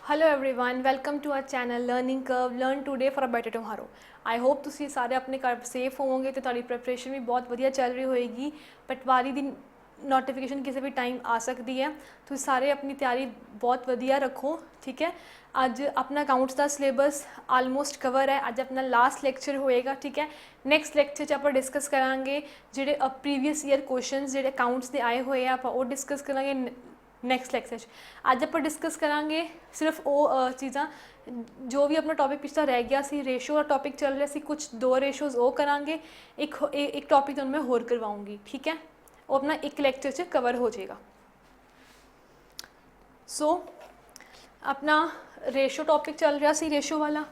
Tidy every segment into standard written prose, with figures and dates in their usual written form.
Hello everyone, welcome to our channel learning curve learn today for a better tomorrow. I hope ਤੁਸੀਂ ਸਾਰੇ ਆਪਣੇ ਘਰ safe ਹੋਵੋਗੇ ਤੇ ਤੁਹਾਡੀ ਪ੍ਰੈਪਰੇਸ਼ਨ ਵੀ ਬਹੁਤ ਵਧੀਆ ਚੱਲ ਰਹੀ ਹੋਏਗੀ। ਪਟਵਾਰੀ ਦੀ ਨੋਟੀਫਿਕੇਸ਼ਨ ਕਿਸੇ ਵੀ ਟਾਈਮ ਆ ਸਕਦੀ ਹੈ। ਤੁਸੀਂ ਸਾਰੇ ਆਪਣੀ ਤਿਆਰੀ ਬਹੁਤ ਵਧੀਆ ਰੱਖੋ, ਠੀਕ ਹੈ। ਅੱਜ ਆਪਣਾ ਅਕਾਊਂਟਸ ਦਾ ਸਿਲੇਬਸ ਆਲਮੋਸਟ ਕਵਰ ਹੈ। ਅੱਜ ਆਪਣਾ ਲਾਸਟ ਲੈਕਚਰ ਹੋਏਗਾ, ਠੀਕ ਹੈ। ਨੈਕਸਟ ਲੈਕਚਰ 'ਚ ਆਪਾਂ ਡਿਸਕਸ ਕਰਾਂਗੇ ਜਿਹੜੇ ਪ੍ਰੀਵੀਅਸ ਈਅਰ ਕੁਐਸਚਨਸ ਜਿਹੜੇ ਅਕਾਊਂਟਸ ਦੇ ਆਏ ਹੋਏ ਆ, ਆਪਾਂ ਉਹ ਡਿਸਕਸ ਕਰਾਂਗੇ ਨੈਕਸਟ ਲੈਕਚਰ 'ਚ। ਅੱਜ ਆਪਾਂ ਡਿਸਕਸ ਕਰਾਂਗੇ ਸਿਰਫ ਉਹ ਚੀਜ਼ਾਂ ਜੋ ਵੀ ਆਪਣਾ ਟੌਪਿਕ ਪਿਛਲਾ ਰਹਿ ਗਿਆ ਸੀ। ਰੇਸ਼ੋ ਦਾ ਟੌਪਿਕ ਚੱਲ ਰਿਹਾ ਸੀ, ਕੁਝ 2 ਰੇਸ਼ੋਜ਼ ਉਹ ਕਰਾਂਗੇ। ਇੱਕ ਟੌਪਿਕ ਤੁਹਾਨੂੰ ਮੈਂ ਹੋਰ ਕਰਵਾਉਂਗੀ, ਠੀਕ ਹੈ। ਉਹ ਆਪਣਾ ਇੱਕ ਲੈਕਚਰ 'ਚ ਕਵਰ ਹੋ ਜਾਏਗਾ। ਸੋ ਆਪਣਾ ਰੇਸ਼ੋ ਟੌਪਿਕ ਚੱਲ ਰਿਹਾ ਸੀ, ਰੇਸ਼ੋ ਵਾਲਾ।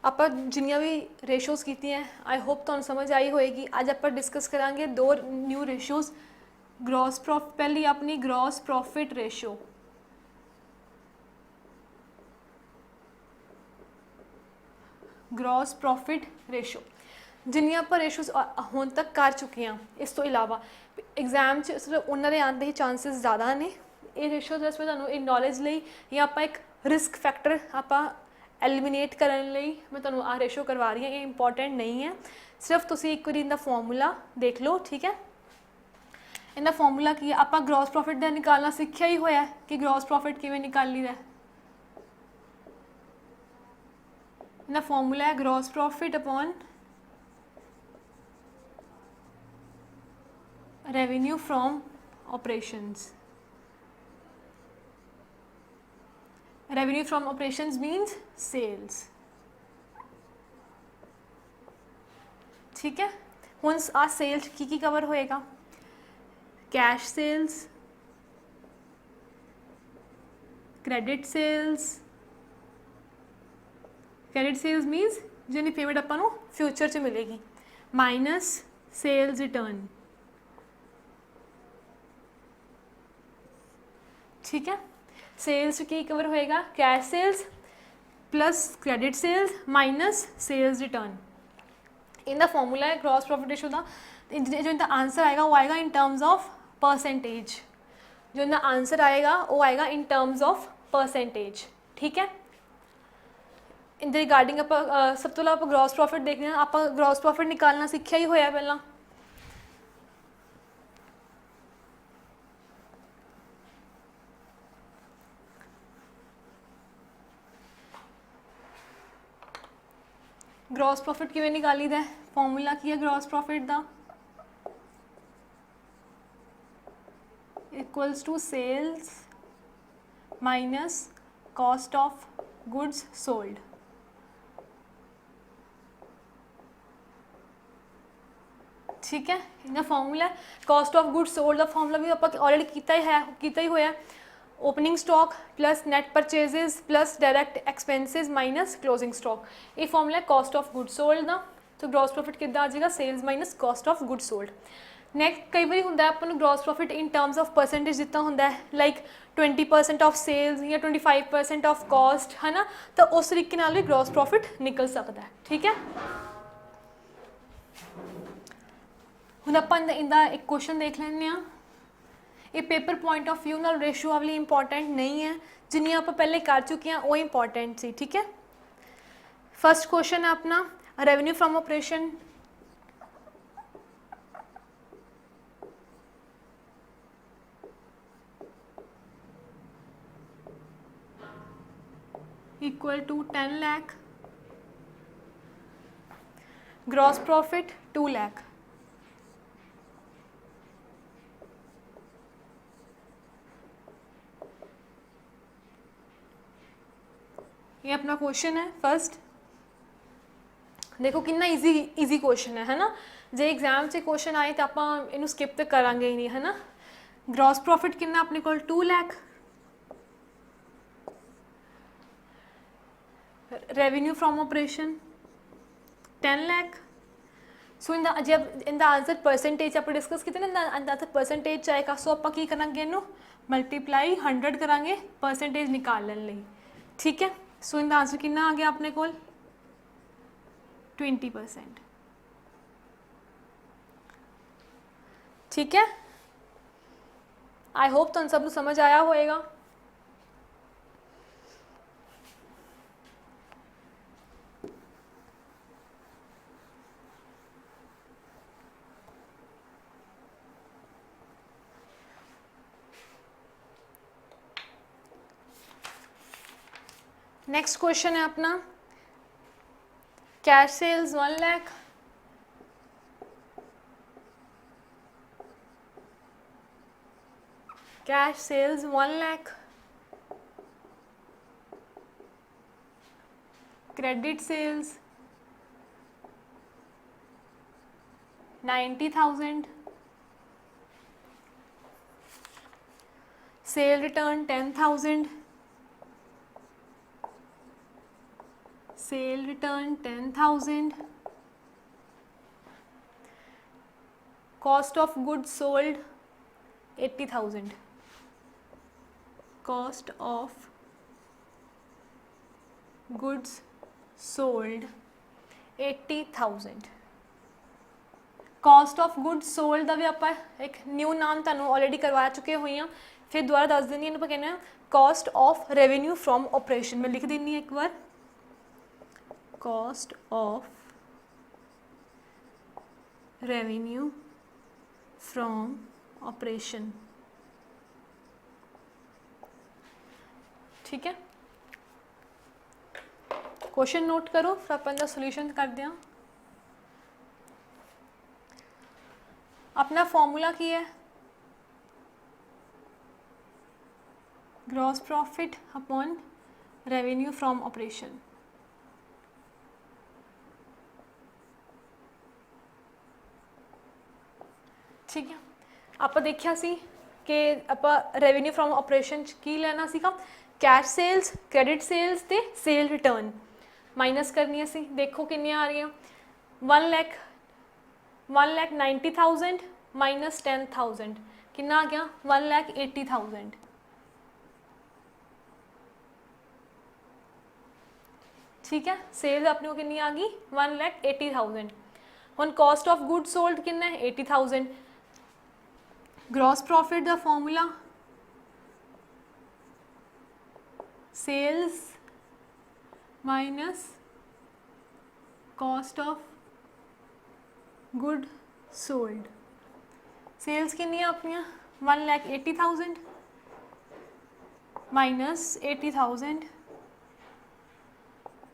ਆਪਾਂ ਜਿੰਨੀਆਂ ਵੀ ਰੇਸ਼ੋਜ਼ ਕੀਤੀਆਂ ਆਈ ਹੋਪ ਤੁਹਾਨੂੰ ਸਮਝ ਆਈ ਹੋਏਗੀ। ਅੱਜ ਆਪਾਂ ਡਿਸਕਸ ਕਰਾਂਗੇ 2 ਨਿਊ ਰੇਸ਼ੋਜ਼। ਗ੍ਰੋਸ ਪ੍ਰੋਫਿਟ, ਪਹਿਲੀ ਆਪਣੀ gross profit ratio. Gross profit ratio ਜਿੰਨੀਆਂ ਆਪਾਂ ਰੇਸ਼ੋਜ਼ ਹੁਣ ਤੱਕ ਕਰ ਚੁੱਕੇ ਹਾਂ, ਇਸ ਤੋਂ ਇਲਾਵਾ ਐਗਜ਼ਾਮ 'ਚ ਸਿਰਫ ਉਹਨਾਂ ਦੇ ਆਉਣ ਦੇ ਹੀ ਚਾਂਸਿਸ ਜ਼ਿਆਦਾ ਨੇ। ਇਹ ਰੇਸ਼ੋ ਦਰਅਸਲ ਤੁਹਾਨੂੰ ਇਹ ਨੌਲੇਜ ਲਈ ਜਾਂ ਆਪਾਂ ਇੱਕ ਰਿਸਕ ਫੈਕਟਰ ਆਪਾਂ ਐਲੀਮੀਨੇਟ ਕਰਨ ਲਈ ਮੈਂ ਤੁਹਾਨੂੰ ਆਹ ਰੇਸ਼ੋ ਕਰਵਾ ਰਹੀ ਹਾਂ। ਇਹ ਇੰਪੋਰਟੈਂਟ ਨਹੀਂ ਹੈ, ਸਿਰਫ ਤੁਸੀਂ ਇੱਕ ਵਾਰੀ ਇਹਦਾ ਫਾਰਮੂਲਾ ਦੇਖ ਲਓ, ਠੀਕ ਹੈ। ਇਹਦਾ ਫਾਰਮੂਲਾ ਕੀ ਹੈ? ਆਪਾਂ ਗ੍ਰੋਸ ਪ੍ਰੋਫਿਟ ਦਾ ਨਿਕਾਲਣਾ ਸਿੱਖਿਆ ਹੀ ਹੋਇਆ ਕਿ ਗ੍ਰੋਸ ਪ੍ਰੋਫਿਟ ਕਿਵੇਂ ਨਿਕਾਲੀਦਾ। ਇਹਦਾ ਫਾਰਮੂਲਾ ਹੈ gross profit upon revenue from operations. Revenue from operations means sales, ठीक है। ਹੁਣ ਆ ਸੇਲ ਕੀ ਕਵਰ ਹੋਏਗਾ? Cash sales, credit sales. Credit sales means ਜਿਹਦੀ ਪੇਮੈਂਟ ਆਪਾਂ ਨੂੰ ਫਿਊਚਰ 'ਚ ਮਿਲੇਗੀ, ਮਾਈਨਸ ਸੇल्स ਰਿਟਰਨ, ठीक है। सेल्स की कवर होएगा cash sales plus credit sales minus sales return. इनका फॉर्मूला है ग्रॉस प्रॉफिट रेशो का। जो इनका आंसर आएगा वो आएगा इन टर्म्स ऑफ परसेंटेज। जो इनका आंसर आएगा वो आएगा इन टर्म्स ऑफ परसेंटेज, ठीक है। इन रिगार्डिंग आप सब तो आप ग्रॉस प्रॉफिट देखने आप ग्रॉस प्रॉफिट निकालना सीखा ही होया पहला। ग्रॉस प्रॉफिट किवें निकाली दा? फॉर्मूला की है ग्रॉस प्रॉफिट दा? Equals to sales minus cost of goods sold, ठीक है। इनका फॉर्मूला है कॉस्ट ऑफ गुड्स सोल्ड का फॉर्मूला भी आप ऑलरेडी किया ही होया। Opening stock plus net purchases plus direct expenses minus closing stock. ये फॉर्मूला है कॉस्ट ऑफ गुड्स सोल्ड का। तो ग्रॉस प्रॉफिट कितना आ जाएगा? Sales minus cost of goods sold. Next कई बार होंगे अपन gross profit in terms of percentage दिता होंगे, लाइक 20% ऑफ सेल्स या 25% ऑफ कॉस्ट, है ना। तो उस तरीके नाल भी ग्रॉस प्रॉफिट निकल सकता है, ठीक है। हुण अपन इनका एक क्वेश्चन देख लैंदे आ। ये पेपर पॉइंट ऑफ व्यू नाल रेशो वाली इंपॉर्टेंट नहीं है, जिन्नियां आप पहले कर चुके हैं वो इंपॉर्टेंट सी, ठीक है। फर्स्ट क्वेश्चन है अपना revenue from operation equal to 10 lakh, gross profit 2 lakh. ये अपना क्वेश्चन है फर्स्ट। देखो कितना इजी क्वेश्चन है ना। जो एग्जाम से क्वेश्चन आए तो आप इनू स्किप तो करांगे ही नहीं, है ना। ग्रॉस प्रॉफिट कितना अपने को 2 lakh, revenue from operation 10 lakh. So जब इनका आंसर परसेंटेज आप डिस्कस किया ना, आंसर परसेंटेज आएगा। सो आप की करांगे इनू मल्टीप्लाई 100 करांगे परसेंटेज निकालने लई, ठीक है। सो इनका आंसर कितना आ गया अपने को? 20%। ठीक है, आई होप तुम सब समझ आया होएगा। नेक्स्ट क्वेश्चन है अपना cash sales 1 lakh, cash sales 1 lakh, credit sales 90,000, sale return 10,000, sale return 10,000, cost of goods sold 80,000, cost of goods sold 80,000। Cost of goods sold का भी आप एक न्यू नाम तुहानू ऑलरेडी करवा चुके हुए हैं, फिर दोबारा दस देनी है, कहना cost of revenue from operation. मैं लिख देनी एक बार, cost of revenue from operation. ठीक है, क्वेश्चन नोट करो फिर अपन का सोल्यूशन करते हैं। अपना फॉर्मूला की है gross profit upon revenue from operation. ठीक है, आप देखिया सी कि आप रेवेन्यू फ्रॉम ऑपरेशन की लेना सीगा कैश सेल्स, क्रेडिट सेल्स ते सेल रिटर्न माइनस करनी सी। देखो किन्नी आ रही 1,90,000 माइनस 10,000 कितना आ गया 1,80,000। ठीक है, सेल अपने को कितनी आ गई 1,80,000। हुन कॉस्ट ऑफ गुड सोल्ड कितना है 80,000। ग्रॉस प्रॉफिट दा formula sales minus cost of good sold. Sales कितनी अपनी 1,80,000 माइनस 80,000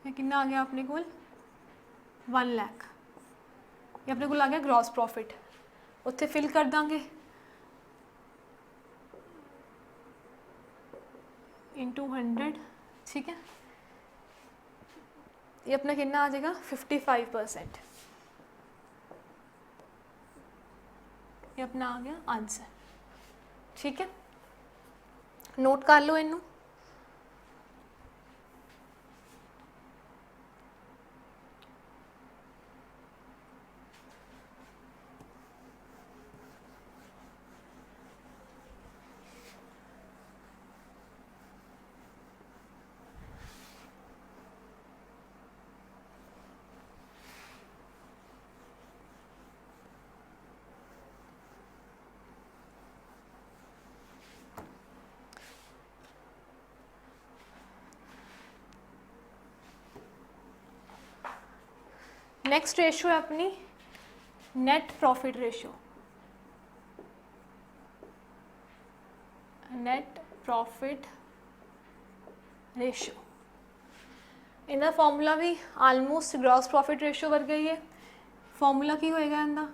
कितना आ गया अपने को 1 लाख। ये अपने को आ गया ग्रॉस प्रॉफिट, उत्थे फिल कर देंगे इंटू 100। ठीक है, ये अपना कितना आ जाएगा 55%। ये अपना आ गया आंसर। ठीक है, नोट कर लो इनू। नेक्स्ट रेशो है अपनी net profit ratio. Net profit ratio इनका फॉर्मूला भी आलमोस्ट ग्रॉस प्रॉफिट रेशो वर्गा ही है। फॉर्मूला की होएगा इनका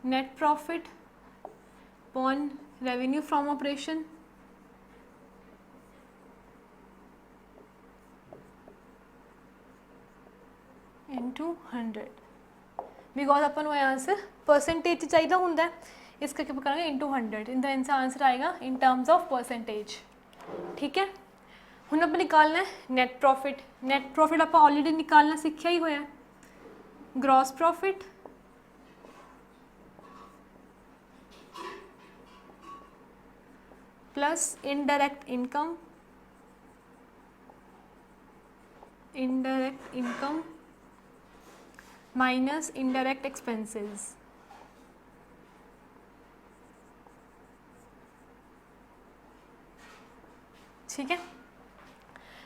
net profit upon revenue from operation into 100। Because अपन वो आंसर परसेंटेज चाहिए होंगे, इस करके करेंगे इंटू 100। इनका आंसर आएगा इन टर्म्स ऑफ परसेंटेज। ठीक है, हुण आप निकालना है नैट प्रॉफिट। नैट प्रॉफिट आप ऑलरेडी निकालना सीखा ही होया। Gross profit plus indirect income, indirect income minus indirect expenses. ठीक है।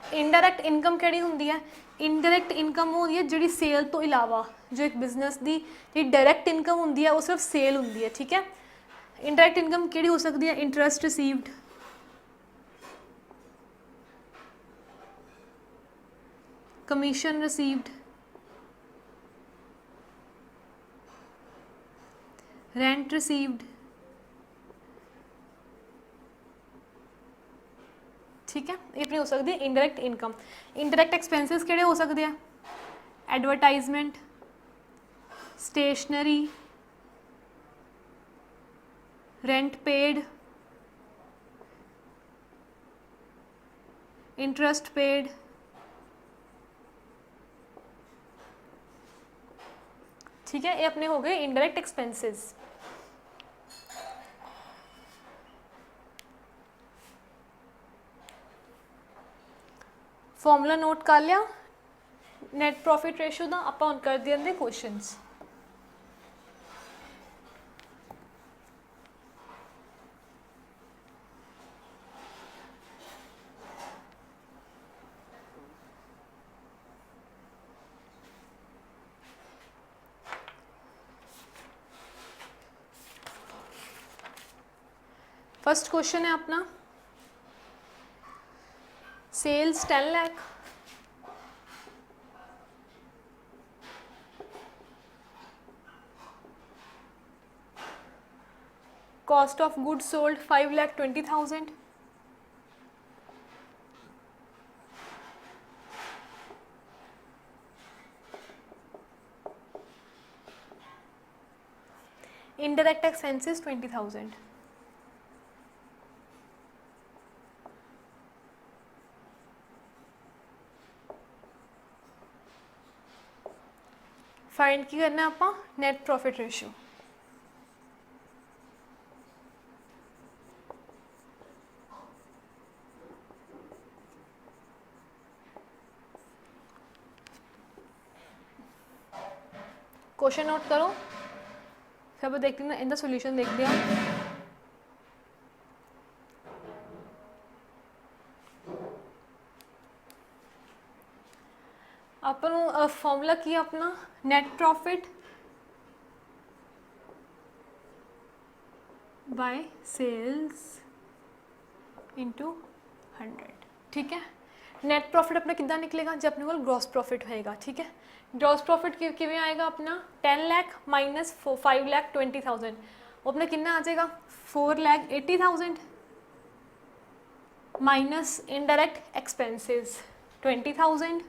इनडायरैक्ट इनकम ਕਿਹੜੀ ਹੁੰਦੀ ਹੈ? ਇਨਡਾਇਰੈਕਟ ਇਨਕਮ ਉਹ ਹੁੰਦੀ ਹੈ ਜਿਹੜੀ ਸੇਲ ਤੋਂ ਇਲਾਵਾ, ਜੋ ਇੱਕ ਬਿਜ਼ਨਸ ਦੀ ਜਿਹੜੀ ਡਾਇਰੈਕਟ ਇਨਕਮ ਹੁੰਦੀ ਹੈ ਉਹ ਸਿਰਫ ਸੇਲ ਹੁੰਦੀ ਹੈ, ਠੀਕ ਹੈ। ਇਨਡਾਇਰੈਕਟ ਇਨਕਮ ਕਿਹੜੀ ਹੋ ਸਕਦੀ ਹੈ? Interest received, commission received, rent received, ठीक है। ये अपनी हो सकती है इनडायरेक्ट इनकम। इनडायरेक्ट एक्सपेंसिस किहड़े हो सकते हैं? Advertisement, stationery, rent paid, interest paid, ठीक है। ये अपने हो गए इनडायरेक्ट एक्सपेंसिस। फॉर्मूला नोट कर लिया नैट प्रॉफिट रेशो का। आप कर देंगे क्वेश्चनस। फर्स्ट क्वेश्चन है अपना, sales 10 lakh, cost of goods sold 5,20,000, indirect expenses 20,000। Find की करना है आप net profit ratio. Question note करो, फिर आप देख लेना इनका सोल्यूशन देख लिया। अपन फॉर्मूला की अपना net profit by sales into 100, ठीक है। नेट प्रॉफिट अपना कितना निकलेगा? जब अपने को ग्रॉस प्रॉफिट होएगा, ठीक है। ग्रॉस प्रॉफिट किवें आएगा अपना? 10 लाख माइनस 5,20,000, वो अपना कितना आ जाएगा? 4,80,000 माइनस इनडायरेक्ट एक्सपेंसेस 20,000।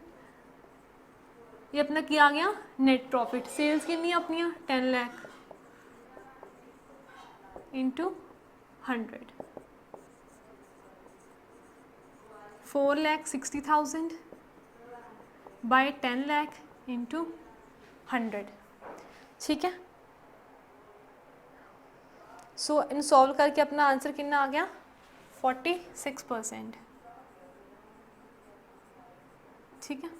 ये अपना क्या आ गया? Net profit. सेल्स कितनी अपनी 10 lakh into 100, 4,60,000 by 10 lakh into 100, ठीक है। सो इन सॉल्व करके अपना आंसर कितना आ गया? 46%, ठीक है।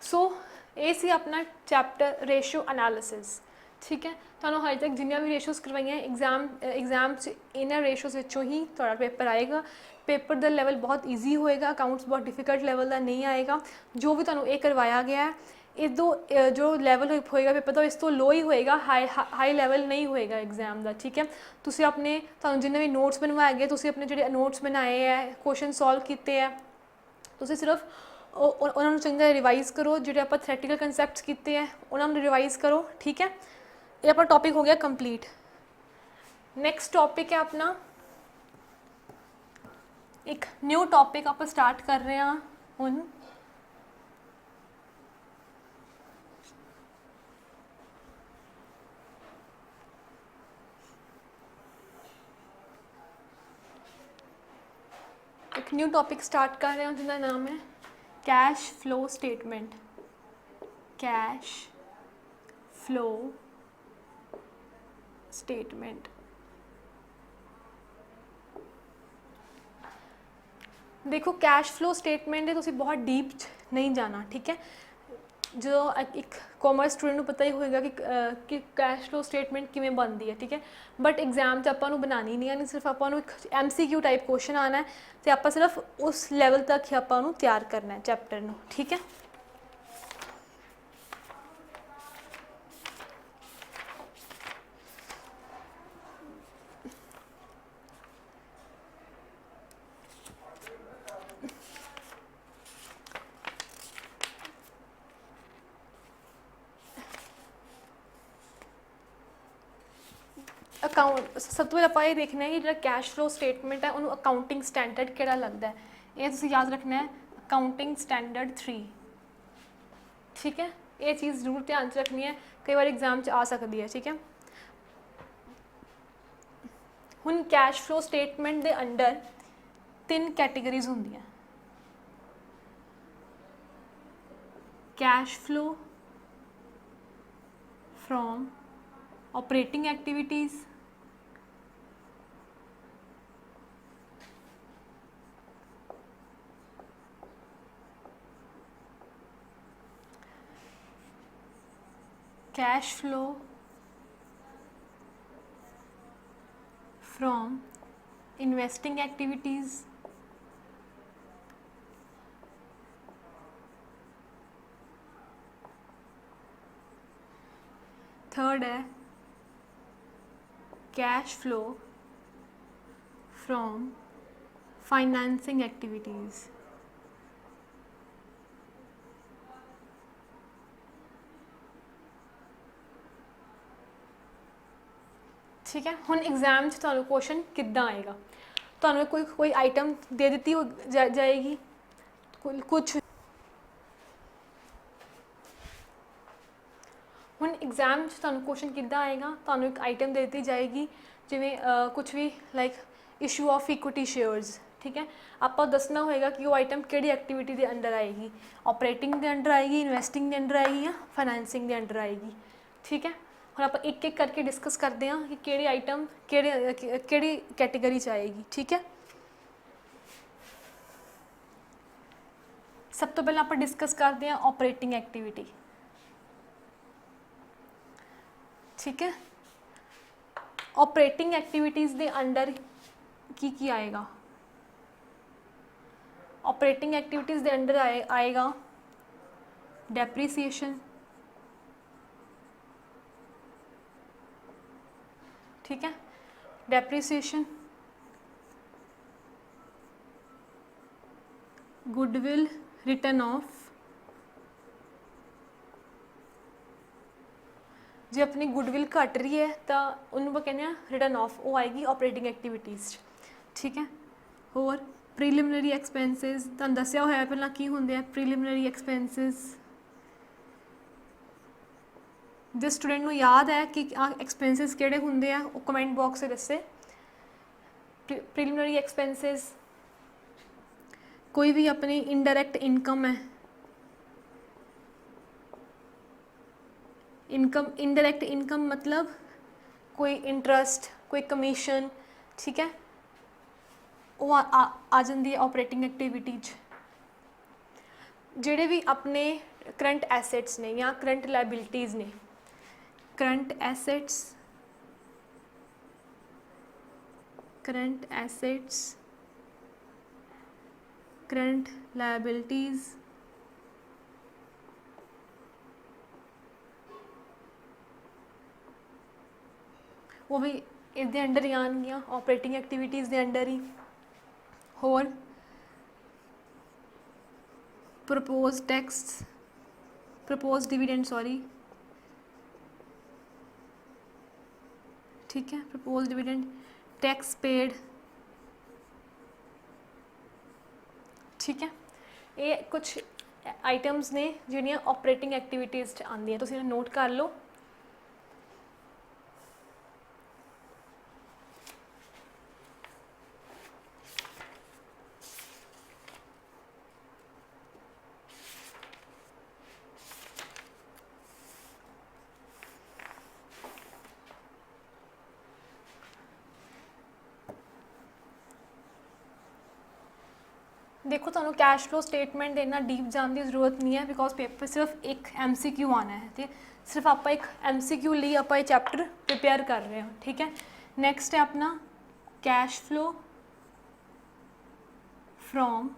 सो ये सी अपना चैप्टर रेशियो एनालिसिस, ठीक है। तो हजे तक जिन्हें भी रेशोज़ करवाइया एग्जाम इन्होंने रेशोज़ ही थोड़ा पेपर आएगा। पेपर का लैवल बहुत ईजी होएगा, अकाउंट्स बहुत डिफिकल्ट लैवल का नहीं आएगा। जो भी तुहानू ये करवाया गया है इस जो लैवल होएगा पेपर का इस तो लो ही होएगा, हाई लैवल नहीं होएगा एग्जाम का, ठीक है। तुसी अपने तुहानू जिन्हें भी नोट्स बनवाए गए, तुसी अपने जो नोट्स बनाए हैं, क्वेश्चन सॉल्व किए हैं, तुसी सिर्फ उन्होंने चंगा रिवाइज़ करो। जो आप थ्रैटिकल कंसैप्ट्स किए हैं उन्होंने रिवाइज़ करो, ठीक है। ये अपना टॉपिक हो गया कंप्लीट। नेक्स्ट टॉपिक है अपना एक न्यू टॉपिक आप स्टार्ट कर रहे हैं हुण। एक न्यू टॉपिक स्टार्ट कर रहे हैं जिसका नाम है cash flow statement. Cash flow statement. देखो कैश फ्लो स्टेटमेंट है तो बहुत डीप नहीं जाना, ठीक है। जो एक कॉमर्स स्टूडेंट ਨੂੰ ਪਤਾ ਹੀ ਹੋਏਗਾ ਕਿ ਕੈਸ਼ ਫਲੋ ਸਟੇਟਮੈਂਟ ਕਿਵੇਂ ਬਣਦੀ ਹੈ, ਠੀਕ ਹੈ। ਬਟ ਐਗਜ਼ਾਮ 'ਚ ਆਪਾਂ ਨੂੰ ਬਣਾਉਣੀ ਨਹੀਂ ਆਉਣੀ, ਸਿਰਫ ਆਪਾਂ ਨੂੰ ਇੱਕ MCQ ਟਾਈਪ ਕੁਐਸਚਨ ਆਉਣਾ ਹੈ ਅਤੇ ਆਪਾਂ ਸਿਰਫ ਉਸ ਲੈਵਲ ਤੱਕ ਹੀ ਆਪਾਂ ਉਹਨੂੰ ਤਿਆਰ ਕਰਨਾ ਹੈ ਚੈਪਟਰ ਨੂੰ, ਠੀਕ ਹੈ। ਅਕਾਊਂਟ ਸਭ ਤੋਂ ਪਹਿਲਾਂ ਆਪਾਂ ਇਹ ਦੇਖਣਾ ਹੈ ਕਿ ਜਿਹੜਾ ਕੈਸ਼ ਫਲੋ ਸਟੇਟਮੈਂਟ ਹੈ ਉਹਨੂੰ ਅਕਾਊਂਟਿੰਗ ਸਟੈਂਡਰਡ ਕਿਹੜਾ ਲੱਗਦਾ ਹੈ। ਇਹ ਤੁਸੀਂ ਯਾਦ ਰੱਖਣਾ ਹੈ, ਅਕਾਊਂਟਿੰਗ ਸਟੈਂਡਰਡ 3, ਠੀਕ ਹੈ। ਇਹ ਚੀਜ਼ ਜ਼ਰੂਰ ਧਿਆਨ 'ਚ ਰੱਖਣੀ ਹੈ, ਕਈ ਵਾਰ ਐਗਜ਼ਾਮ 'ਚ ਆ ਸਕਦੀ ਹੈ, ਠੀਕ ਹੈ। ਹੁਣ ਕੈਸ਼ ਫਲੋ ਸਟੇਟਮੈਂਟ ਦੇ ਅੰਡਰ 3 ਕੈਟੇਗਰੀਜ਼ ਹੁੰਦੀਆਂ। Cash flow from operating activities, cash flow from investing activities, third है cash flow from financing activities, ठीक है। ਹੁਣ एग्जाम 'ਚ ਤੁਹਾਨੂੰ क्वेश्चन ਕਿੱਦਾਂ ਆਏਗਾ, ਤੁਹਾਨੂੰ ਕੋਈ ਆਈਟਮ ਦੇ ਦਿੱਤੀ ਜਾਏਗੀ, ਕੁਛ ਹੁਣ एग्जाम 'ਚ ਤੁਹਾਨੂੰ क्वेश्चन ਕਿੱਦਾਂ ਆਏਗਾ, ਤੁਹਾਨੂੰ ਇੱਕ ਆਈਟਮ ਦੇ ਦਿੱਤੀ ਜਾਏਗੀ, ਜਿਵੇਂ ਕੁਛ ਵੀ like issue of equity shares, ਠੀਕ ਹੈ। ਆਪਾਂ ਦੱਸਣਾ ਹੋਏਗਾ ਕਿ ਉਹ ਆਈਟਮ ਕਿਹੜੀ ਐਕਟੀਵਿਟੀ ਦੇ ਅੰਡਰ ਆਏਗੀ, ਆਪਰੇਟਿੰਗ ਦੇ ਅੰਡਰ ਆਏਗੀ, ਇਨਵੈਸਟਿੰਗ ਦੇ ਅੰਡਰ ਆਏਗੀ ਜਾਂ ਫਾਈਨੈਂਸਿੰਗ ਦੇ ਅੰਡਰ ਆਏਗੀ, ਠੀਕ ਹੈ। ਹੁਣ ਆਪਾਂ ਇੱਕ ਇੱਕ ਕਰਕੇ ਡਿਸਕਸ ਕਰਦੇ ਹਾਂ ਕਿ ਕਿਹੜੀ ਆਈਟਮ ਕਿਹੜੀ ਕੈਟੇਗਰੀ 'ਚ ਆਏਗੀ, ਠੀਕ ਹੈ। ਸਭ ਤੋਂ ਪਹਿਲਾਂ ਆਪਾਂ ਡਿਸਕਸ ਕਰਦੇ ਹਾਂ ਆਪਰੇਟਿੰਗ ਐਕਟੀਵਿਟੀ, ठीक है। ऑपरेटिंग एक्टिविटीज़ के अंडर की आएगा, ऑपरेटिंग एक्टिविटीज़ के अंडर आएगा डेप्रीसीएशन, ठीक है। डेप्रीसीएशन, गुडविल रिटर्न ऑफ, जे अपनी गुडविल घट रही है तो उन्होंने वो कहने रिटर्न ऑफ, वो आएगी ऑपरेटिंग एक्टिविटीज़, ठीक है। होर प्रीलिमिनरी एक्सपेंसिस तुहानूं दस्सिया होया पहला की होंदे आ प्रीलिमिनरी एक्सपेंसिस। जिस स्टूडेंट नूं याद है कि एक्सपेंसिस किहड़े होंदे आ वो कमेंट बॉक्स से दस्से। प्रीलिमिनरी एक्सपेंसिस कोई भी अपनी इनडायरैक्ट इनकम है, इनकम इनडायरैक्ट इनकम मतलब कोई इंटरस्ट, कोई कमीशन, ठीक है, वो आ जाती है ऑपरेटिंग एक्टिविटी। जेडे भी अपने करंट एसेट्स ने या करंट लाइबिलिटीज़ ने, current assets, current assets, current liabilities, वो भी इसके अंडर ही आएंगियां, ऑपरेटिंग एक्टिविटीज़ के अंडर ही। होर propose tax, propose dividend, sorry, ठीक है, प्रपोज डिविडेंड, टैक्स पेड, ठीक है। ये कुछ आइटम्स ने जिहड़ियां ऑपरेटिंग एक्टिविटीज़ आंदियां, तुसीं नोट कर लो। देखो ਤੁਹਾਨੂੰ कैश फ्लो स्टेटमेंट ਦੇ ਇੰਨਾ ਡੀਪ ਜਾਣ ਦੀ ਜ਼ਰੂਰਤ ਨਹੀਂ ਹੈ ਬਿਕੋਜ਼ ਪੇਪਰ ਸਿਰਫ ਇੱਕ MCQ ਆਣਾ ਹੈ ਤੇ ਸਿਰਫ ਆਪਾਂ ਇੱਕ MCQ ਲਈ ਆਪਾਂ ਇਹ ਚੈप्टर प्रिपेयर कर रहे हैं। ठीक है, नेक्स्ट है अपना cash flow from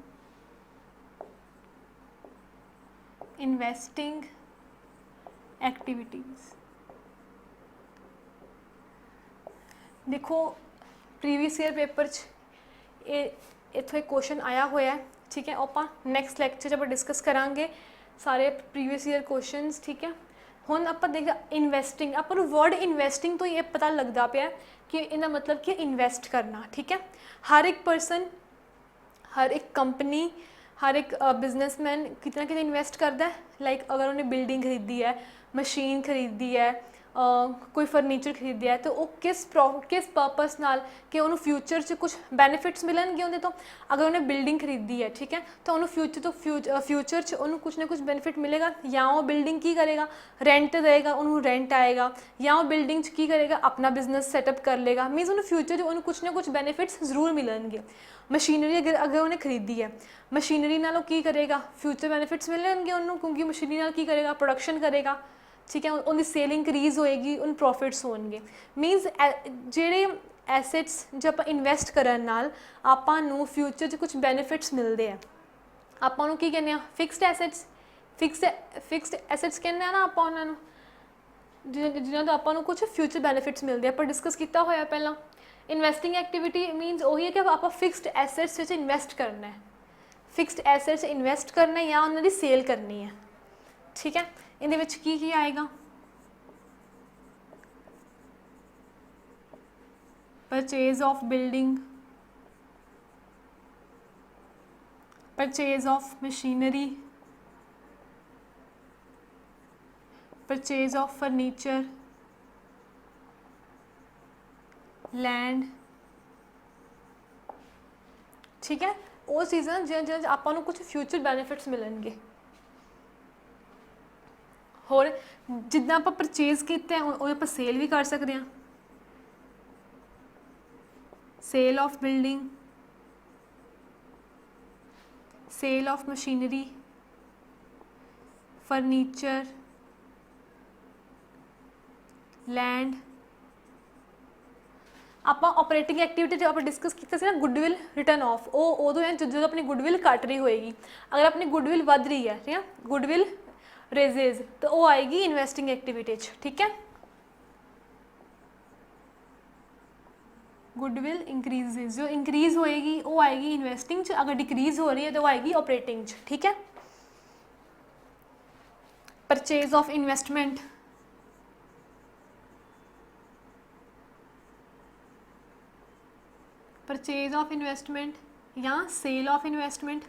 investing activities. देखो प्रीवियस ईयर पेपर इतों एक क्वेश्चन आया होया है। ठीक है, ਆਪਾਂ ਨੈਕਸਟ ਲੈਕਚਰ 'ਚ ਆਪਾਂ ਡਿਸਕਸ ਕਰਾਂਗੇ ਸਾਰੇ प्रीवियस ईयर क्वेश्चंस। ठीक है, ਹੁਣ ਆਪਾਂ ਦੇਖਦੇ ਇਨਵੈਸਟਿੰਗ, ਆਪਾਂ ਨੂੰ ਵਰਡ ਇਨਵੈਸਟਿੰਗ ਤੋਂ ਇਹ ਪਤਾ ਲੱਗਦਾ ਪਿਆ ਕਿ ਇਹਦਾ ਮਤਲਬ ਕੀ ਇਨਵੈਸਟ ਕਰਨਾ। ਠੀਕ है, हर एक पर्सन, हर एक कंपनी, हर एक बिजनेसमैन कितना कितना इन्वेस्ट करता है। लाइक अगर उन्हें बिल्डिंग खरीदी है, मशीन खरीदी है, कोई फर्नीचर खरीदिया है तो वो किस पर्पस नाल कि उन्होंने फ्यूचर च कुछ बेनिफिट्स मिलणगे उहदे तो। अगर उन्हें बिल्डिंग खरीदी है, ठीक है, तो उन्होंने फ्यूचर च उन्होंने कुछ ना कुछ बेनिफिट मिलेगा। या वो बिल्डिंग की करेगा, रेंट देगा, उन्होंने रेंट आएगा, या वो बिल्डिंग च की करेगा अपना बिजनेस सैटअप कर लेगा। मीनस उन्होंने फ्यूचर उन्होंने कुछ ना कुछ बेनिफिट्स जरूर मिलणगे। मशीनरी अगर उन्हें खरीदी है, मशीनरी नाल की करेगा, फ्यूचर बेनिफिट्स मिलणगे उन्होंने, क्योंकि मशीनरी नाल की करेगा, प्रोडक्शन करेगा। ठीक है, उनकी सेल इंक्रीज़ होएगी, उन प्रॉफिट्स होणगे। मीनस ਜਿਹੜੇ एसेट्स जो आप इन्वेस्ट करन नाल आपां नूं फ्यूचर 'ਚ कुछ बेनिफिट्स मिलते हैं। आपां नूं की कहने फिक्सड एसेट्स, फिक्सड एसेट्स कहने ना आपां उन्हां नूं जिन्हां तो आपां नूं कुछ फ्यूचर बेनिफिट्स मिलते हैं। आपां डिस्कस किया होया पहला। इन्वेस्टिंग एक्टिविटी मीनस वही है कि आपां फिक्सड एसेट्स 'ਚ इन्वेस्ट करना है, फिक्सड एसेट्स इन्वेस्ट करना है या उन्हां दी सेल करनी है। ठीक है, इहदे विच की आएगा, purchase of building, purchase of machinery, purchase of furniture, land. ठीक है, वो चीज़ां जिन्हां आपां नूं कुछ फ्यूचर बेनिफिट्स मिलणगे। होर जिद्दां आपां परचेज कीते उह आपां सेल भी कर सकते हैं। Sale of building, sale of machinery, furniture, land. आप ऑपरेटिंग एक्टिविटी जो आप डिस्कस किया ना गुडविल रिटर्न ऑफ, वो उदों है जो अपनी गुडविल घट रही होएगी। अगर अपनी गुडविल वध रही है, ठीक है, गुडविल रेजेज, तो वो आएगी इन्वेस्टिंग एक्टिविटी। ठीक है, गुडविल इंक्रीजेज, जो इंक्रीज होएगी वो आएगी इन्वेस्टिंग, अगर डिक्रीज हो रही है तो वो आएगी ऑपरेटिंग। ठीक है, purchase of investment, purchase of investment या sale of investment.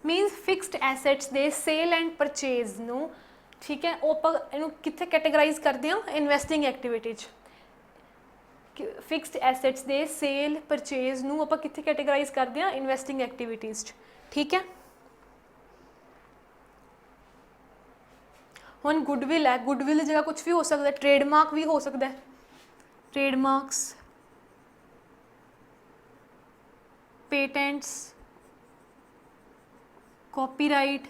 Means fixed assets दे सेल एंड परचेज नूं, ठीक है, वो आपां इहनूं कित्थे कैटेगराइज करते हैं, इन्वेस्टिंग एक्टिविटी। फिक्सड एसेट्स दे सेल परचेज नूं आपां कित्थे कैटेगराइज करते हैं, इन्वेस्टिंग एक्टिविटीज़। ठीक है, हुण गुडविल है, गुडविल की जगह कुछ भी हो सकता है, ट्रेडमार्क भी हो सकता है, ट्रेडमार्क्स, पेटेंट्स, कॉपीराइट।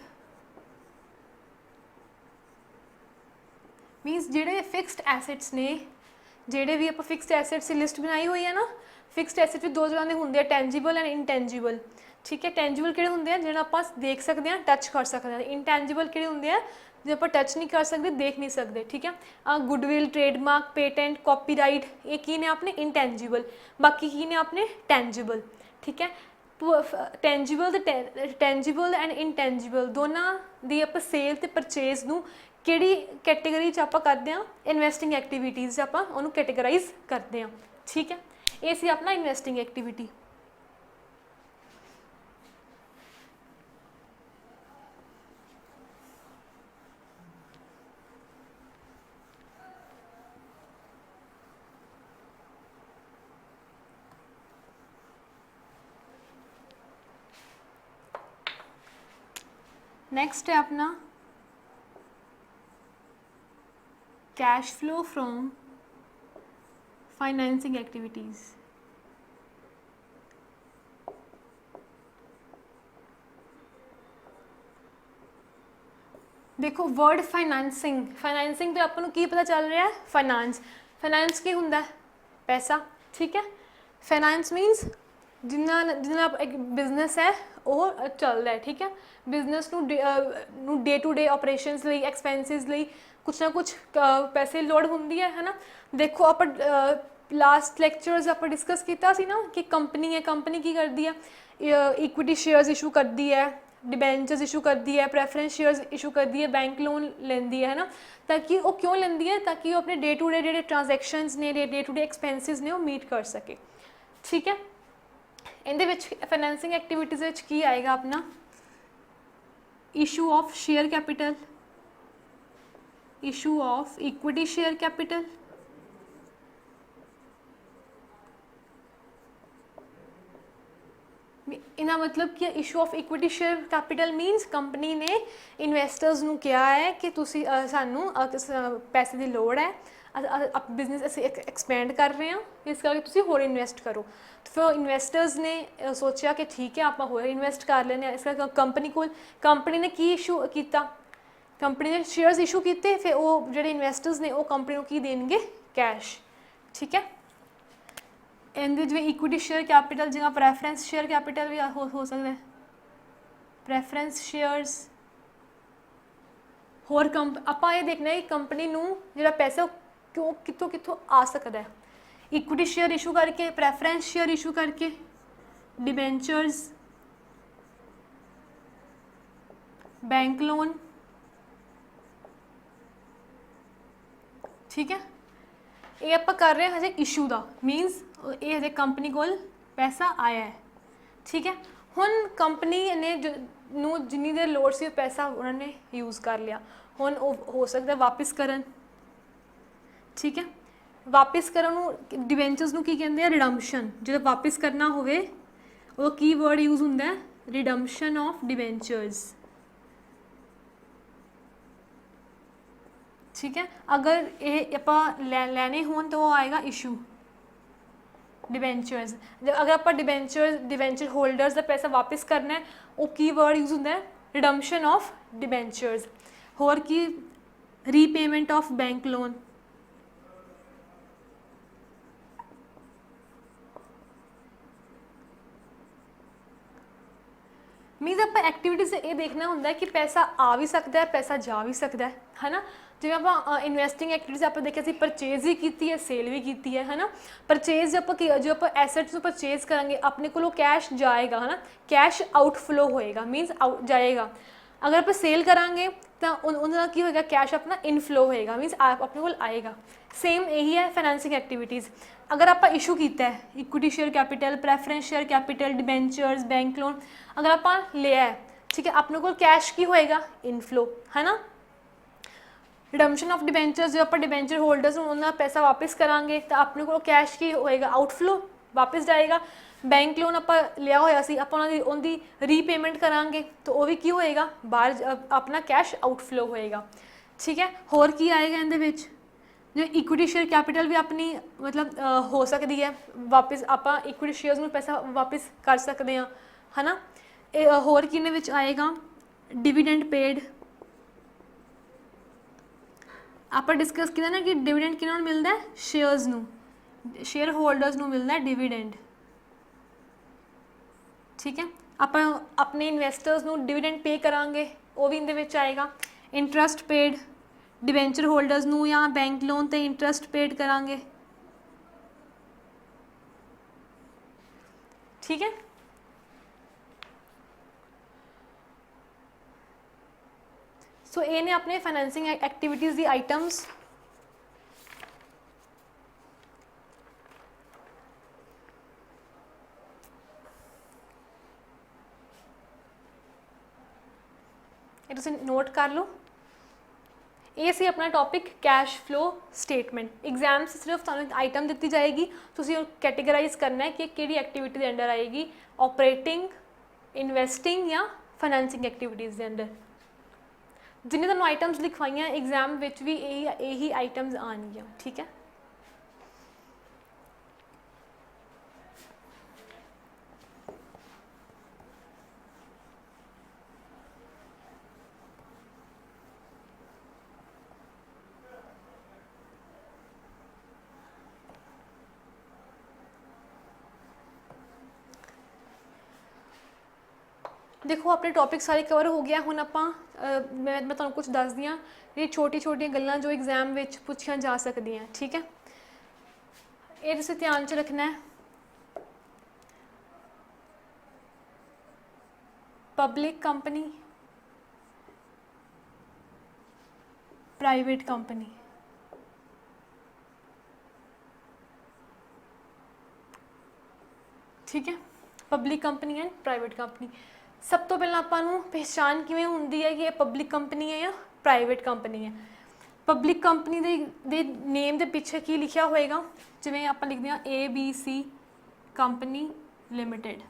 मीनस जिहड़े फिक्सड एसेट्स ने, जिहड़े भी आप फिक्सड एसेट्स की लिस्ट बनाई हुई है ना, फिक्सड एसेट भी दो तरह के होंगे, टेंजीबल एंड इनटेंजीबल। ठीक है, टेंजीबल किहड़े होंगे हैं जिन्हें आप देख सकते हैं, टच कर सकते हैं। इनटेंजीबल किहड़े होंगे हैं जो आप टच नहीं कर सकते, देख नहीं सकते। ठीक है, गुडविल, ट्रेडमार्क, पेटेंट, कॉपीराइट, ये की ने अपने इनटेंजीबल, बाकी की ने अपने टेंजीबल। ठीक है, टेंजीबल एंड इनटेंजीबल दोनों की आप सेल तो परचेज नूं किहड़ी कैटेगरी च आप करते हैं, इन्वेस्टिंग एक्टिविटीज़ आप उन्होंने कैटेगराइज करते हैं। ठीक है, ये सी अपना इन्वेस्टिंग एक्टिविटी। नेक्स्ट है अपना cash flow from financing activities. ਦੇਖੋ वर्ड फाइनेंसिंग तो ਆਪਾਂ ਨੂੰ ਕੀ ਪਤਾ ਚੱਲ ਰਿਹਾ ਹੈ फाइनेंस ਕੀ ਹੁੰਦਾ ਹੈ पैसा ठीक है फाइनेंस मीनस जिन्ना एक बिजनेस है ਉਹ ਚੱਲਦਾ ਹੈ ठीक है बिजनेस ਨੂੰ डे टू डे ऑपरेशंस ਲਈ एक्सपेंसिस ਲਈ कुछ ना कुछ पैसे लोड़ ਹੁੰਦੀ है ना देखो ਆਪਾਂ लास्ट ਲੈਕਚਰਸ ਆਪਾਂ डिस्कस ਕੀਤਾ ਸੀ ना कि कंपनी है कंपनी की करती है इक्विटी शेयर्स इशू करती है डिबेंचर्स इशू करती है प्रेफरेंस शेयर्स इशू करती है बैंक लोन लेंदी है ना ताकि वो क्यों लेंदी है ताकि वो अपने डे टू डे जो ट्रांजैक्शनस ने डे टू डे एक्सपेंसिस ने वो मीट कर सके ठीक है इहदे विच फाइनेंसिंग एक्टिविटीज़ विच की आएगा अपना issue of share capital issue of equity share capital इना मतलब कि issue of equity share capital मीनस company ने इन्वेस्टर्स ਨੂੰ ਕਿਹਾ ਹੈ ਕਿ ਤੁਸੀਂ ਸਾਨੂੰ ਪੈਸੇ ਦੀ ਲੋੜ ਹੈ बिजनेस ਅਸੀਂ एक्सपेंड कर रहे हैं इस करके ਤੁਸੀਂ ਹੋਰ इन्वेस्ट करो तो फिर इन्वेस्टर्स ने सोचा कि ठीक है आप होर इन्वेस्ट कर लेने इस करके कंपनी ने की इशू किया कंपनी ने शेयर्स इशू किए फिर वो जो इन्वेस्टर्स ने वो कंपनी को की देंगे कैश ठीक है इहदे जिवें इक्विटी शेयर कैपिटल जिवें प्रैफरेंस शेयर कैपिटल भी हो सकता है प्रैफरेंस शेयर्स होर आपां ये देखना है कि कंपनी नूं जिहड़ा पैसा क्यों कितों कितों आ सकता है इक्विटी शेयर इशू करके प्रैफरेंस शेयर इशू करके डिबेंचर्स बैंक लोन ठीक है ये आप कर रहे हैं हजे इशू का मीनस ये हजे कंपनी को पैसा आया है ठीक है हुण कंपनी ने जिन्नी देर लोड़ सी पैसा उन्होंने यूज़ कर लिया हुण हो सकता है वापस करन ठीक है वापस करन डिबेंचर्स नूं की कहते हैं रिडम्पशन जो वापस करना होवे वो की वर्ड यूज़ होंदा है रिडम्पशन ऑफ डिबेंचर्स ठीक है अगर ये आपां लैने होन तो वो आएगा इशू डिबेंचर्स अगर आप डिबेंचर होल्डर्स का पैसा वापस करना है वो की वर्ड यूज़ होंदा है रिडम्पशन ऑफ डिबेंचर्स होर की रीपेमेंट ऑफ बैंक लोन मीनस आप एक्टिविटी से ये देखना होंदा है कि पैसा आ भी सकता है पैसा जा भी सकता है ना जिवें आप इन्वेस्टिंग एक्टिविटीज आप देखिए असीं परचेज भी की है सेल भी की है ना परचेज जो आप एसेट्स परचेज करांगे अपने को कैश जाएगा है ना कैश आउटफ्लो होएगा मीनस आउट जाएगा अगर आप सेल करांगे तो उन्होंने की होएगा कैश अपना इनफ्लो होएगा मीनस अपने को आएगा सेम यही है फाइनेंसिंग एक्टिविटीज़ अगर आप इशू किया है equity share capital preference share capital debentures bank loan अगर आप लिया है ठीक है अपने को कैश की होएगा इनफ्लो है ना रिडम्पशन ऑफ डिबेंचर्स जो आप डिबेंचर होल्डर्स उन्होंने पैसा वापस करांगे तो अपने को कैश की होएगा आउटफ्लो वापस जाएगा बैंक लोन आप लिया होया सी आप उनकी रीपेमेंट करांगे तो वो भी की होएगा बाहर अपना कैश आउटफ्लो होएगा ठीक है होर की आएगा इहदे विच जो इक्विटी शेयर कैपिटल भी अपनी मतलब हो सकती है वापस आप इक्विटी शेयर्स में पैसा वापस कर सकते हैं है ना होर किने विच आएगा डिविडेंड पेड आप डिस्कस किया ना कि डिविडेंड किन्हों मिलता है शेयर्स नू शेयर होल्डर्स नू मिलता है डिविडेंड ठीक है आप अपने इन्वेस्टर्स नू डिविडेंड पे करांगे वो भी इहदे विच आएगा इंटरस्ट पेड डिबेंचर होल्डर्स नू या बैंक लोन ते इंटरस्ट पेड करांगे ठीक है सो ये ने अपने फाइनेंसिंग एक्टिविटीज़ दी आइटम्स ये तुसीं नोट कर लो ये सी अपना topic cash flow statement exam से सिर्फ तुहानूं आइटम दी जाएगी तुसीं कैटेगराइज करना है कि किहड़ी एक्टिविटी के अंडर आएगी ऑपरेटिंग इन्वेस्टिंग या फाइनेंसिंग एक्टिविटीज़ के अंडर जिन्हें तुहानूं आइटम्स लिखवाइयां एग्जाम विच भी यही आइटम्स आएंगियां ठीक है देखो अपने टॉपिक सारे कवर हो गया, हुण आपां मैं तुहानूं कुछ दसदी हां ये छोटी छोटियां गल्लां जो एग्जाम विच पुछियां जा सकदियां, ठीक है। ये तुसीं ध्यान च रखना है। पब्लिक कंपनी, प्राइवेट कंपनी, ठीक है। Public company and private company. सब तो पहला आपां नूं पहचान किवें हुंदी है कि ये पब्लिक कंपनी है या प्राइवेट कंपनी है। पब्लिक कंपनी दे नेम के पिछे की लिखा होएगा, जिवें आपां लिखते हैं ABC कंपनी लिमिटेड,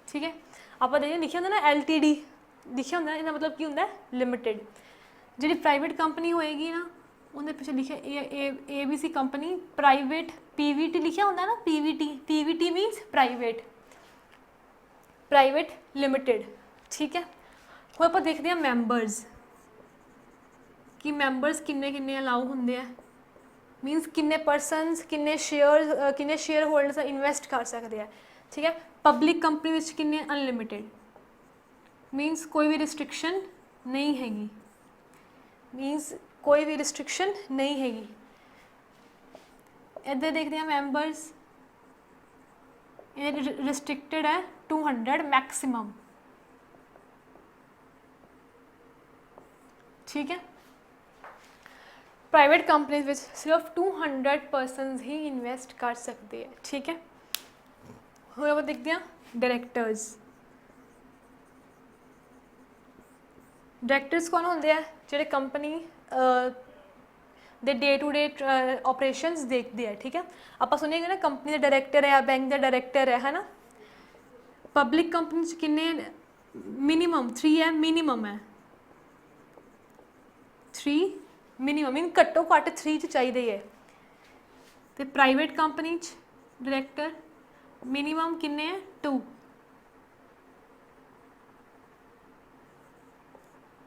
ठीक है। आपां देखिए लिखा होंदा ना LTD लिखा होंदा, इसका मतलब की होंदा लिमिटेड। जी प्राइवेट कंपनी होएगी ना उनके पिछे लिखे ABC कंपनी प्राइवेट, PVT लिखा होंदा ना, PVT मीनस प्राइवेट लिमिटेड, ठीक है। हुण आपां देखते हैं मैंबरस कि मैंबरस किन्ने किन्ने अलाउ होंदे है, मीनस किन्ने परसनस किन्ने शेयर होल्डर्स इन्वेस्ट कर सकते हैं, ठीक है। पब्लिक कंपनी विच किन्ने अनलिमिटेड, मीनस कोई भी रिस्ट्रिक्शन नहीं हैगी, मीनस कोई भी रिस्ट्रिक्शन नहीं हैगी। इधर देखते हैं मैंबरस, ये रिस्ट्रिक्टेड है 200 मैक्सिमम, ठीक है। प्राइवेट कंपनीज में सिर्फ 200 परसनस ही इन्वेस्ट कर सकते हैं, ठीक है। हम अब देखते हैं डायरेक्टर्स। डायरेक्टर्स कौन होंगे है, जो कंपनी दे डे टू डे ऑपरेशंस देखते हैं, ठीक है। आप सुनिएगा ना कंपनी का डायरेक्टर है या बैंक का डायरेक्टर है ना। पब्लिक कंपनी किन्ने मिनिमम 3 है, मिनिमम है 3 मिनिमम, मीन घट्टो घट्ट 3 चाहिए है। तो प्राइवेट कंपनी डायरेक्टर मिनिमम किन्ने है 2,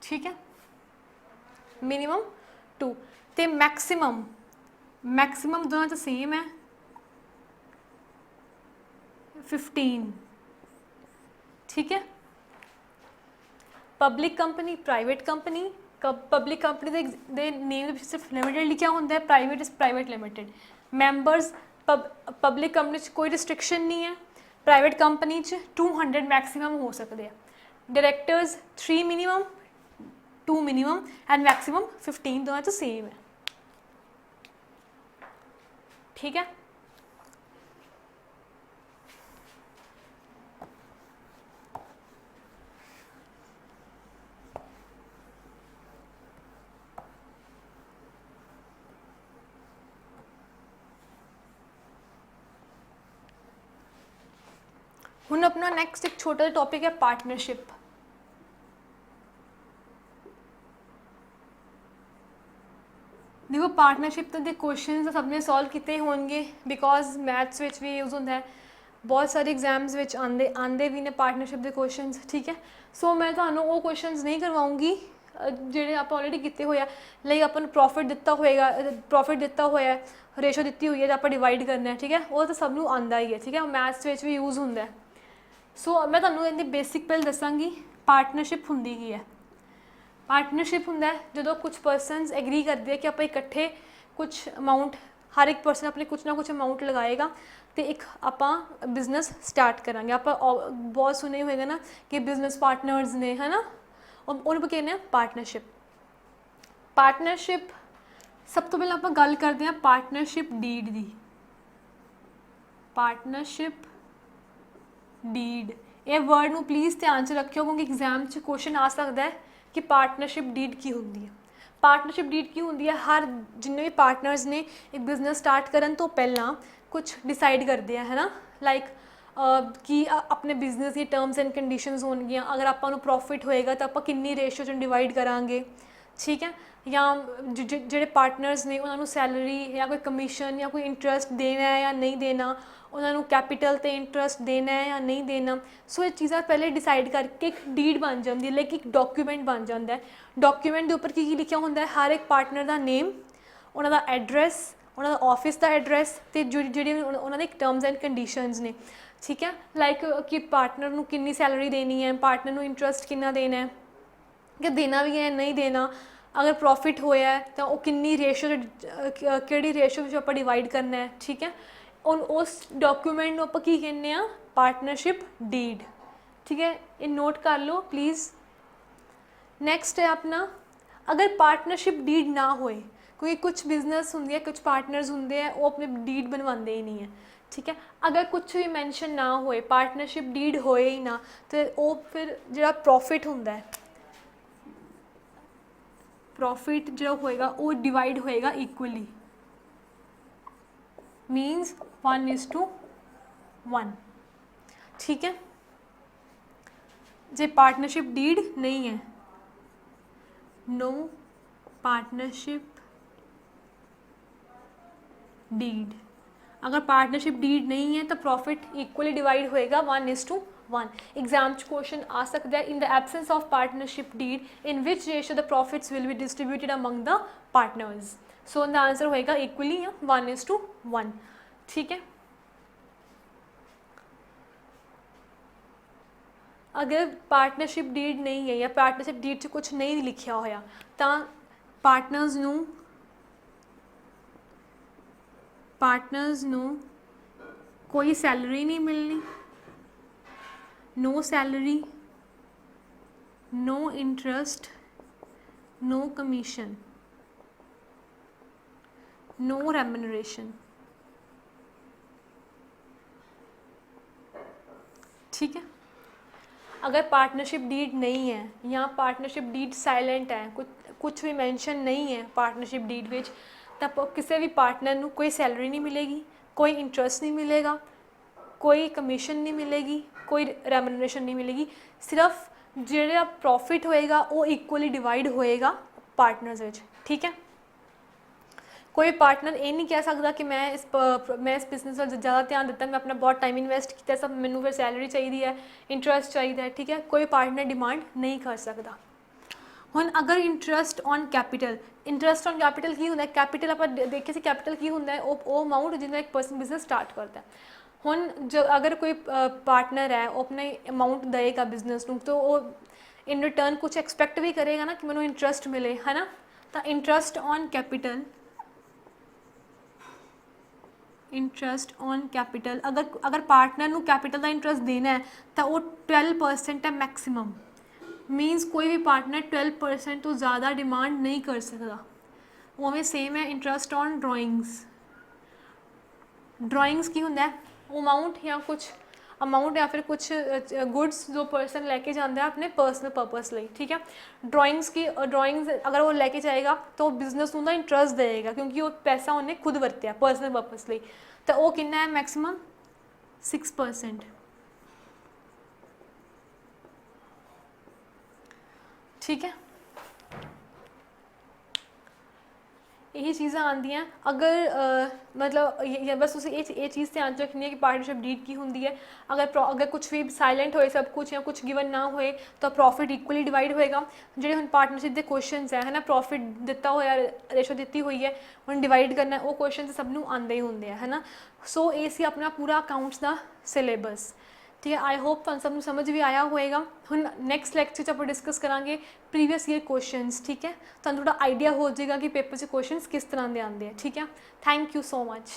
ठीक है, मिनिमम 2। तो मैक्सिमम दोनों तो सेम है 15, ठीक है। Public company private company, public company दे नेम सिर्फ लिमिटेड लिखा होंदा है, private is private limited. Members public company कोई रिस्ट्रिक्शन नहीं है, प्राइवेट कंपनी 200 मैक्सिमम हो सकते हैं। Directors 3 minimum 2 minimum and maximum 15, दोनों तो सेम है, ठीक है। हुण अपना नैक्सट एक छोटा टॉपिक है पार्टनरशिप। देखो पार्टनरशिप तो क्वेश्चन सबने सॉल्व किए होंगे, बिकॉज मैथ्स विच भी यूज़ होंदा है, बहुत सारे एग्जाम्स विच आंदे भी ने पार्टनरशिप के क्वेश्चन, ठीक है। सो मैं तुहानूं वो क्वेश्चन नहीं करवाऊँगी ਜਿਹੜੇ आप ऑलरेडी किए हुए, लाइक अपन प्रॉफिट दिता होएगा, प्रॉफिट दिता होया रेशो दी हुई है जो आप डिवाइड करना है, ठीक है। वो तो सबनों आंदा ही है, ठीक है, मैथ्स विच भी यूज़ होंदा है। सो मैं तुहानूं इहदी बेसिक पहल दसांगी पार्टनरशिप हुंदी की है। पार्टनरशिप हुंदा है जो कुछ परसनस एग्री करते हैं कि आप इकट्ठे कुछ अमाउंट, हर एक परसन अपने कुछ ना कुछ अमाउंट लगाएगा तो एक आप बिजनेस स्टार्ट करांगे। आप बहुत सुने होएगा ना कि बिजनेस पार्टनर्स ने, है ना, उन्होंने कहते हैं पार्टनरशिप। पार्टनरशिप सब तो पहले आप गल करते हैं पार्टनरशिप डीड की। पार्टनरशिप डीड, ये वर्ड नूं प्लीज़ ध्यान च रखियो क्योंकि एग्जाम च क्वेश्चन आ सकता है कि पार्टनरशिप डीड की होंदी है। पार्टनरशिप डीड की होंदी है, हर जिन्ने भी पार्टनर्स ने एक बिजनेस स्टार्ट करन तो पहला कुछ डिसाइड करते हैं, है ना, लाइक कि अपने बिजनेस की टर्म्स एंड कंडीशनस होणगियां, अगर आपां नूं प्रॉफिट होएगा तो आपां किन्नी रेशो च डिवाइड करांगे, ठीक है। या ਜਿਹੜੇ पार्टनर्स ने उन्होंने सैलरी या कोई कमीशन या कोई इंटरस्ट देना है या नहीं देना, उन्होंने कैपिटल ते इंटरस्ट देना है या नहीं देना। सो ये चीज़ां पहले डिसाइड करके एक डीड बन जाती है, लाइक एक डॉक्यूमेंट बन जाता है। डॉक्यूमेंट के उपर की लिखा होंदा है, हर एक पार्टनर का नेम, उन्हों का एड्रैस, उन्हों का ऑफिस का एड्रैस, तो जी उन्होंने टर्म्स एंड कंडीशनस ने, ठीक है, लाइक कि पार्टनर ਨੂੰ ਕਿੰਨੀ सैलरी देनी है, पार्टनर ਨੂੰ इंटरस्ट कितना देना है, कि देना भी है नहीं देना, अगर प्रॉफिट होया है तो वो किन्नी रेशो किहड़ी रेशो विच आपां डिवाइड करना है। ठीक है, और उस डॉक्यूमेंट ਨੂੰ ਆਪਾਂ ਕੀ ਕਹਿੰਦੇ ਆ, पार्टनरशिप डीड। ठीक है, ये नोट कर लो प्लीज़। नैक्सट है अपना, अगर पार्टनरशिप डीड ना होए, क्योंकि कुछ बिजनेस होंगे, कुछ पार्टनर्स होंगे हैं वो अपने डीड बनवाते ही नहीं है। ठीक है, अगर कुछ भी मैंशन ना होए, पार्टनरशिप डीड होए ही ना, तो वो फिर जो प्रॉफिट होंदा है, प्रॉफिट जो होएगा वो डिवाइड होएगा इक्वली, मीन्स 1:1। ठीक है, जे पार्टनरशिप डीड नहीं है, नो पार्टनरशिप डीड, अगर पार्टनरशिप डीड नहीं है तो प्रॉफिट इक्वली डिवाइड होएगा 1:1। एग्जाम क्वेश्चन आ सकता है, in the absence of partnership deed in which ratio the profits will be distributed among the partners. So the answer होएगा इक्वली 1:1। ठीक है, अगर पार्टनरशिप डीड नहीं है या पार्टनरशिप डीड च कुछ नहीं लिखा होया तो पार्टनर्स नू कोई सैलरी नहीं मिलनी, no salary, no interest, no commission, no remuneration. ठीक है, अगर पार्टनरशिप डीड नहीं है या पार्टनरशिप डीड साइलेंट है, कुछ भी मेंशन नहीं है पार्टनरशिप डीड विच, तब किसी भी पार्टनर को कोई सैलरी नहीं मिलेगी, कोई इंटरस्ट नहीं मिलेगा, कोई कमीशन नहीं मिलेगी, कोई रेम्यूनरेशन नहीं मिलेगी, सिर्फ जो प्रॉफिट होएगा वो इक्वली डिवाइड होएगा पार्टनर्स विच। ठीक है, कोई पार्टनर ये नहीं कह सकता कि मैं इस बिजनेस पर ज़्यादा ध्यान दिता, मैं अपना बहुत टाइम इन्वेस्ट किया, सब मैनू फिर सैलरी चाहिए है, इंटरस्ट चाहिए है। ठीक है, कोई पार्टनर डिमांड नहीं कर सकता। हुण अगर इंटरस्ट ऑन कैपिटल की होंदा है, कैपिटल आप देखिए कैपिटल की होंदा है वो अमाउंट जिन्हें एक पर्सन बिजनेस स्टार्ट करता है। हुण जो अगर कोई पार्टनर है वो अपने अमाउंट देगा बिजनेस नूं, तो वो इन रिटर्न कुछ एक्सपैक्ट भी करेगा ना कि मैनूं इंटरस्ट मिले, है ना। तो इंटरस्ट ऑन कैपिटल अगर पार्टनर नूं कैपिटल का इंटरस्ट देना है तो वो 12% है मैक्सिमम, मीनस कोई भी पार्टनर 12% तो ज़्यादा डिमांड नहीं कर सकता। उवें सेम है इंटरस्ट ऑन ड्राइंग्स की होंदा है अमाउंट या फिर कुछ गुड्स जो पर्सन लेके जाता है अपने पर्सनल पर्पस लिए। ठीक है, ड्राइंग्स अगर वो लेके जाएगा तो बिजनेस उनका इंटरस्ट देगा, क्योंकि वो पैसा उन्हें खुद वरत्या पर्सनल पर्पस लिए, तो वो कितना है मैक्सिमम 6%। ठीक है, यही चीज़ें आती हैं। अगर मतलब बस उसे ये चीज़ ध्यान रखनी है कि पार्टनरशिप डीड की होंगी है, अगर कुछ भी साइलेंट होए सब कुछ या कुछ गिवन ना होए तो प्रॉफिट इक्वली डिवाइड होएगा। जो हम पार्टनरशिप के क्वेश्चनस है ना, प्रॉफिट दिता होया रेशो दी हुई है, हम डिवाइड करना है, वो क्वेश्चन सबनों आते ही होंगे है ना। सो ये सी अपना पूरा अकाउंट्स का सिलेबस। ठीक है, आई होप तुहानू सबनों समझ भी आया होएगा। हुण नैक्सट लैक्चर आप डिस्कस करांगे प्रीवियस ईयर क्वेश्चनस। ठीक है, तुहानू थोड़ा आइडिया हो जाएगा कि पेपर से क्वेश्चनस किस तरह के आते हैं। ठीक है, थैंक यू सो मच।